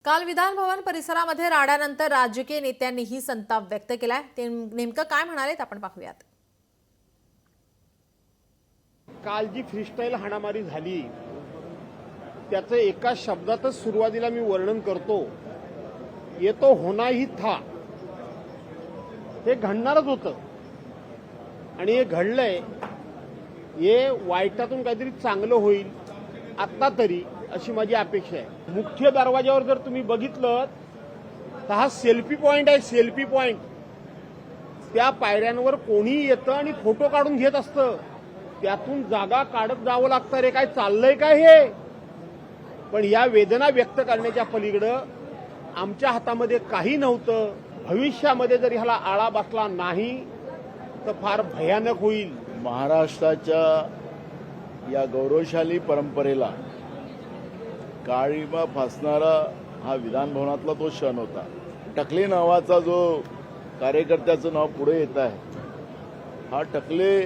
काल विधान भवन परिसरामध्ये राड्यानंतर राजकीय नेत्यांनीही संताप व्यक्त केलाय। ते नेमकं काय म्हणालेत आपण पाहूयात। काल जी फ्रीस्टाईल हाणामारी झाली त्याचं एका शब्दातच सुरुवातीला मी वर्णन करतो, ये तो होना ही था। हे घडणारच होतं आणि हे घडलंय। हे वाईटातून काहीतरी चांगलं होईल आता तरी अशी माझी अपेक्षा आहे। मुख्य दरवाजावर जर तुम्ही बघितलं तर हा सेल्फी पॉइंट आहे, सेल्फी पॉइंट। त्या पायऱ्यांवर कोणी येतं आणि फोटो काढून घेत असतं, त्यातून जागा काढत जावं लागतं। रे काय चाललंय काय हे? पण या वेदना व्यक्त करण्याच्या पलीकडं आमच्या हातामध्ये काही नव्हतं। भविष्यामध्ये जर ह्याला आळा बसला नाही तर फार भयानक होईल। महाराष्ट्राच्या या गौरवशाली परंपरेला काळीमा फासणारा हा विधान भवनातला तो क्षण होता। टकले नावाचा जो कार्यकर्त्याचं नाव पुढे येत आहे, हा टकले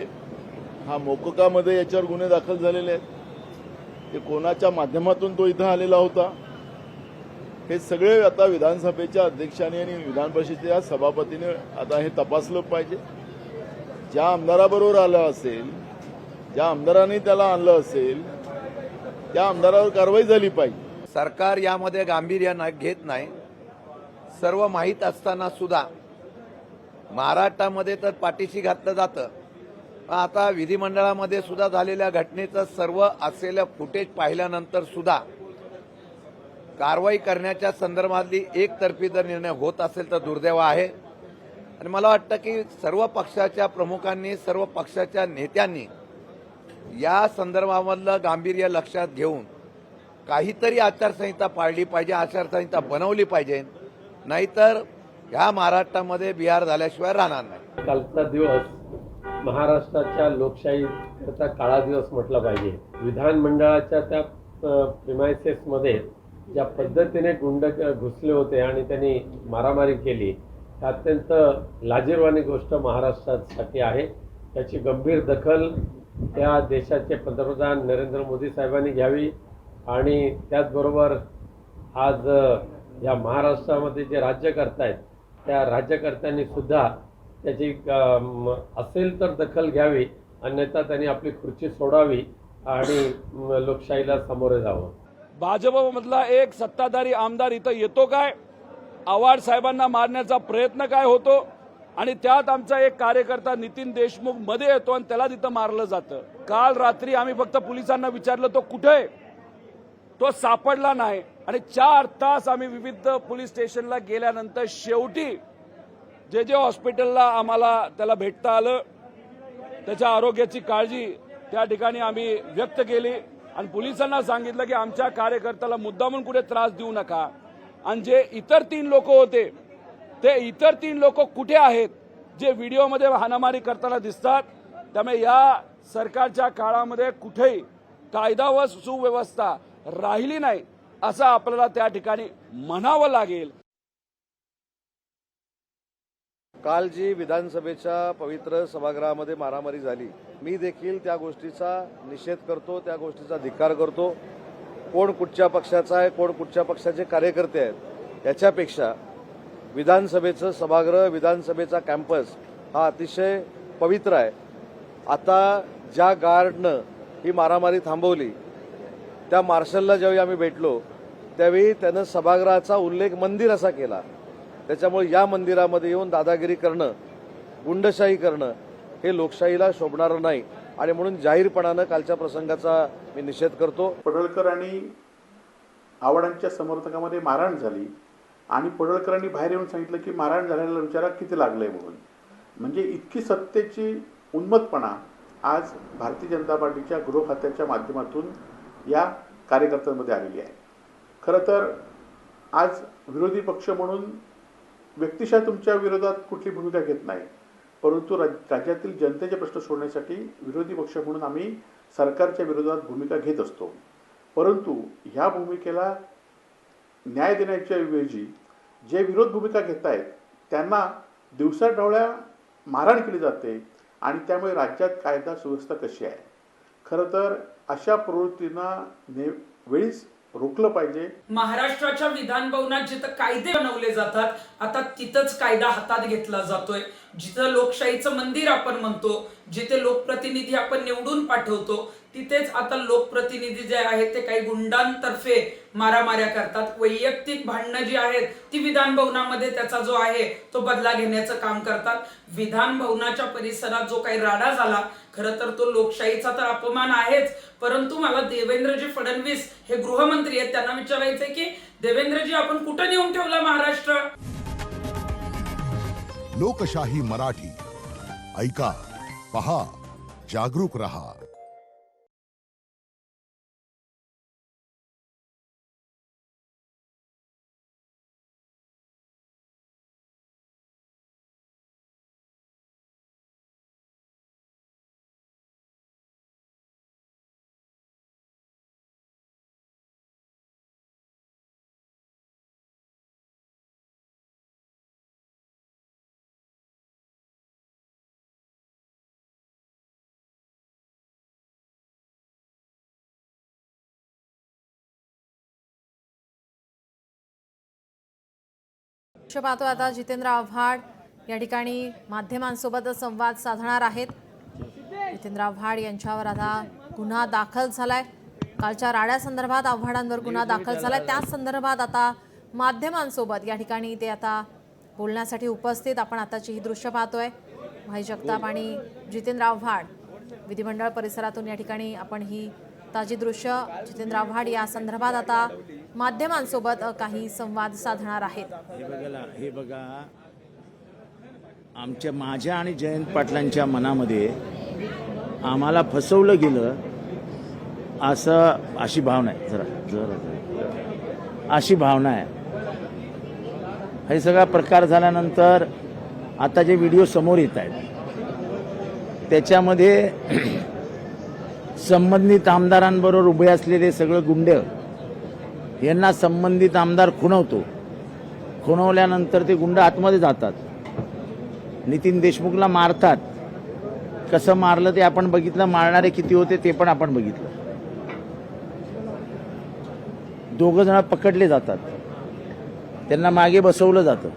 हा मोकोकामध्ये याच्यावर गुन्हे दाखल झालेले आहेत। ते कोणाच्या माध्यमातून तो इथं आलेला होता हे सगळे आता विधानसभेच्या अध्यक्षांनी आणि विधान परिषदेच्या सभापतीने आता हे तपासलं पाहिजे। ज्या आमदाराबरोबर आलं असेल, ज्या आमदारांनी त्याला आणलं असेल, त्या आमदारावर कारवाई झाली पाहिजे। सरकार यामध्ये गांभीर्य घेत नाही। सर्व माहीत असताना सुद्धा महाराष्ट्रामध्ये तर पाठीशी घातलं जातं। आता विधिमंडळामध्ये सुद्धा झालेल्या घटनेचं सर्व असलेलं फुटेज पाहिल्यानंतर सुद्धा कारवाई करण्याच्या संदर्भातली एकतर्फी जर निर्णय होत असेल तर दुर्दैव आहे। आणि मला वाटतं की सर्व पक्षाच्या प्रमुखांनी, सर्व पक्षाच्या नेत्यांनी या संदर्भामधलं गांभीर्य लक्षात घेऊन काहीतरी आचारसंहिता पाळली पाहिजे, आचारसंहिता बनवली पाहिजे। नाहीतर ह्या महाराष्ट्रामध्ये बिहार झाल्याशिवाय राहणार नाही। कालचा दिवस महाराष्ट्राच्या लोकशाहीचा काळा दिवस म्हटला पाहिजे। विधानमंडळाच्या त्या प्रिमायसेसमध्ये ज्या पद्धतीने गुंड घुसले होते आणि त्यांनी मारामारी केली, अत्यंत लाजिरवाणी गोष्ट महाराष्ट्रासाठी आहे। त्याची गंभीर दखल त्या देशाचे पंतप्रधान नरेंद्र मोदी साहेबांनी घ्यावी आणि त्याचबरोबर आज या महाराष्ट्रामध्ये जे राज्य करतायत त्या राज्यकर्त्यांनी सुद्धा त्याची असेल तर दखल घ्यावी, अन्यथा त्यांनी आपली खुर्ची सोडावी आणि लोकशाहीला सामोरे जावं। भाजपमधला एक सत्ताधारी आमदार इथं येतो काय, आव्हाड साहेबांना मारण्याचा प्रयत्न काय होतो आणि त्यात आमचा एक कार्यकर्ता नितीन देशमुख मध्ये येतो आणि त्याला तिथं मारलं जातं। काल रात्री आम्ही फक्त पोलिसांना विचारलं तो कुठे, तो सापडला नाही आणि 4 तास आम्ही विविध पोलीस स्टेशनला गेल्यानंतर शेवटी जे हॉस्पिटलला आम्हाला त्याला भेटता आलं, त्याच्या आरोग्याची काळजी त्या ठिकाणी आम्ही व्यक्त केली आणि पोलिसांना सांगितलं की आमच्या कार्यकर्त्याला मुद्दामून कुठे त्रास देऊ नका। आणि जे इतर 3 लोक होते ते इतर 3 लोक कुठे आहेत जे व्हिडिओमध्ये हाणामारी करताना दिसतात। त्यामुळे या सरकारच्या काळामध्ये कुठेही कायदा व सुव्यवस्था राहिली नाही असं आपल्याला त्या ठिकाणी म्हणावं लागेल। काल जी विधानसभेच्या पवित्र सभागृहामध्ये मारामारी झाली, मी देखील त्या गोष्टीचा निषेध करतो, त्या गोष्टीचा धिक्कार करतो। कोण कुठच्या पक्षाचा आहे, कोण कुठच्या पक्षाचे कार्यकर्ते आहेत याच्यापेक्षा विधानसभेचं सभागृह, विधानसभेचा कॅम्पस हा अतिशय पवित्र आहे। आता ज्या गार्डनं ही मारामारी थांबवली त्या मार्शलला ज्यावेळी आम्ही भेटलो त्यावेळी त्यानं सभागृहाचा उल्लेख मंदिर असा केला। त्याच्यामुळे या मंदिरामध्ये येऊन दादागिरी करणं, गुंडशाही करणं हे लोकशाहीला शोभणारं नाही आणि म्हणून जाहीरपणानं कालच्या प्रसंगाचा मी निषेध करतो। पडळकर आणि आव्हाडांच्या समर्थकांमध्ये मारहाण झाली आणि पडळकरांनी बाहेर येऊन सांगितलं की मारहाण झालेल्या विचारा किती लागलंय म्हणून। म्हणजे इतकी सत्तेची उन्मत्तपणा आज भारतीय जनता पार्टीच्या गृह खात्याच्या माध्यमातून या कार्यकर्त्यांमध्ये आलेली आहे। खरं तर आज विरोधी पक्ष म्हणून व्यक्तिशः तुमच्या विरोधात कुठली भूमिका घेत नाही, परंतु राज्यातील जनतेचे प्रश्न सोडवण्यासाठी विरोधी पक्ष म्हणून आम्ही सरकारच्या विरोधात भूमिका घेत असतो। परंतु ह्या भूमिकेला न्याय देण्याच्या ऐवजी जे विरोध भूमिका घेत आहेत त्यांना दिवसाढवळ्या मारहाण केली जाते आणि त्यामुळे राज्यात कायदा सुव्यवस्था कशी आहे। खरं तर अशा प्रवृत्तींना वेळीच रोखलं पाहिजे. महाराष्ट्राच्या विधान भवनात जिथं कायदे बनवले जातात आता तिथंच कायदा हातात घेतला जातोय. जिथं लोकशाहीचं मंदिर आपण म्हणतो, जिथे लोकप्रतिनिधी आपण निवडून पाठवतो, तिथेच आता लोकप्रतिनिधी जे आहेत ते काही गुंडांतर्फे मारामाऱ्या करतात. वैयक्तिक भांडणं जी आहेत ती विधान भवनामध्ये त्याचा जो आहे तो बदला घेण्याचं काम करतात. विधान भवनाच्या परिसरात जो काही राडा झाला, खरं तर तो लोकशाहीचा तर अपमान आहेच, परंतु मला देवेंद्रजी फडणवीस हे गृहमंत्री आहेत त्यांना विचारायचंय की देवेंद्रजी आपण कुठं नेऊन ठेवला महाराष्ट्र? लोकशाही मराठी ऐका, पहा, जागरूक रहा. पाहतो आता जितेंद्र आव्हाड या ठिकाणी माध्यमांसोबत संवाद साधणार आहेत. जितेंद्र आव्हाड यांच्यावर आता गुन्हा दाखल झालाय. कालच्या राड्यासंदर्भात आव्हाडांवर गुन्हा दाखल झालाय. त्याच संदर्भात आता माध्यमांसोबत या ठिकाणी ते आता बोलण्यासाठी उपस्थित. आपण आताची ही दृश्य पाहतोय. भाई जगताप आणि जितेंद्र आव्हाड विधिमंडळ परिसरातून या ठिकाणी आपण ही ताजी दृश्य. जितेंद्र आव्हाड या संदर्भात आता माध्यमांसोबत काही संवाद साधणार आहेत. हे बघा माझ्या आणि जयंत पाटलांच्या मनामध्ये आम्हाला फसवलं गेलं अशी भावना आहे. जरा अशी भावना आहे. हे सगळा प्रकार झाल्यानंतर आता जे व्हिडिओ समोर येत आहेत त्याच्यामध्ये संबंधित आमदारांबरोबर उभे असलेले सगळे गुंड यांना संबंधित आमदार खुणवतो. खुणवल्यानंतर ते गुंड आतमध्ये जातात, नितीन देशमुखला मारतात. कसं मारलं ते आपण बघितलं, मारणारे किती होते ते पण आपण बघितलं. 2 जण पकडले जातात, त्यांना मागे बसवलं जातं.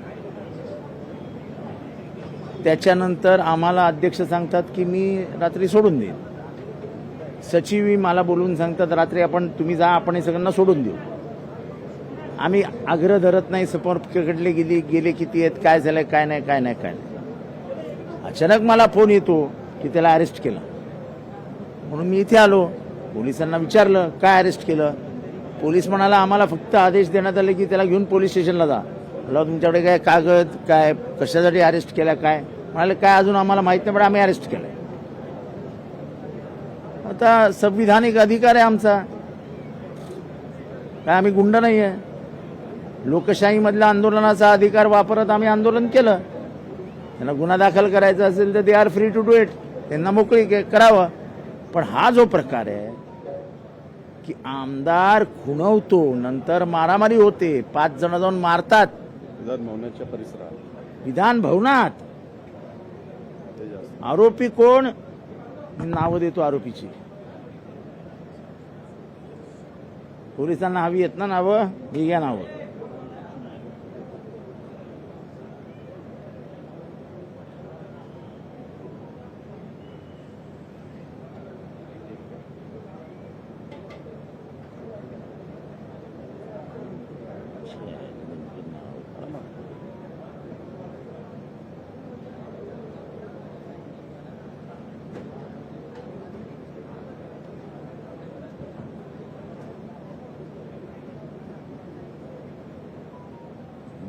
त्याच्यानंतर आम्हाला अध्यक्ष सांगतात की मी रात्री सोडून देईन. सचिवही मला बोलून सांगतात रात्री तुम्ही जा, आपण हे सगळ्यांना सोडून देऊ. आम्ही आग्रह धरत नाही. समोर पकडले गेले किती आहेत, काय झालंय, काय नाही. अचानक मला फोन येतो की त्याला अरेस्ट केलं. म्हणून मी इथे आलो. पोलिसांना विचारलं काय अरेस्ट केलं. पोलीस म्हणाला आम्हाला फक्त आदेश देण्यात आले की त्याला घेऊन पोलीस स्टेशनला जा. म्हटलं तुमच्याकडे काय कागद, काय कशासाठी अरेस्ट केला, काय म्हणाले काय अजून आम्हाला माहित नाही, पण आम्ही अरेस्ट केलंय. आता संविधानिक अधिकार आहे आमचा, काय आम्ही गुंड नाही आहे. लोकशाहीमधल्या आंदोलनाचा अधिकार वापरत आम्ही आंदोलन केलं. त्यांना गुन्हा दाखल करायचा असेल तर they are free to do it, त्यांना मोकळी करावं. पण हा जो प्रकार आहे की आमदार खुणवतो, नंतर मारामारी होते, 5 जण जाऊन मारतात विधान भवनाच्या परिसरात, विधान भवनात. आरोपी कोण, नावं देतो आरोपीची. पोलिसांना हवी आहेत ना नावं, ही घ्या नावं.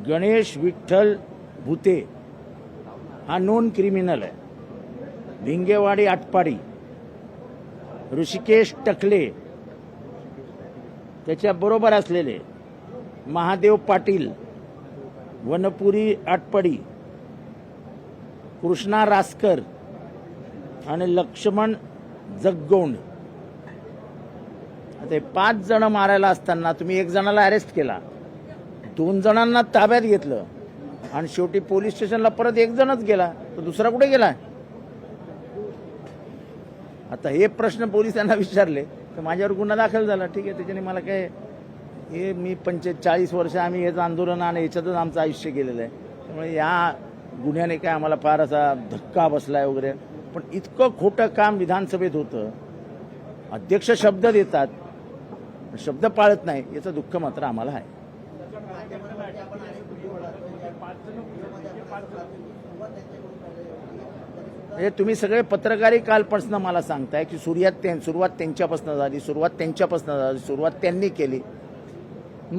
गणेश विठ्ठल भूते हा नोन क्रिमिनल आहे. भिंगेवाडी आटपाडी. ऋषिकेश टकले त्याच्या बरोबर असलेले महादेव पाटील वनपुरी आटपाडी, कृष्णा रासकर आणि लक्ष्मण जगगोंड. आता 5 जण मारायला असताना तुम्ही 1 जणाला अरेस्ट केला, 2 जणांना ताब्यात घेतलं आणि शेवटी पोलीस स्टेशनला परत 1 जणच गेला, तर दुसरा कुठे गेला. आता हे प्रश्न पोलिसांना विचारले तर माझ्यावर गुन्हा दाखल झाला. ठीक आहे, त्याच्याने मला काय हे मी 40 वर्ष आम्ही हेच आंदोलन आणि याच्यातच आमचं आयुष्य गेलेलं आहे. त्यामुळे या गुन्ह्याने काय आम्हाला फार असा धक्का बसलाय वगैरे. पण इतकं खोटं काम विधानसभेत होतं. अध्यक्ष शब्द देतात, शब्द पाळत नाही, याचं दुःख मात्र आम्हाला आहे. म्हणजे तुम्ही सगळे पत्रकारही कालपासून मला सांगताय की सुरुवात त्यांच्यापासून झाली, सुरुवात त्यांनी केली.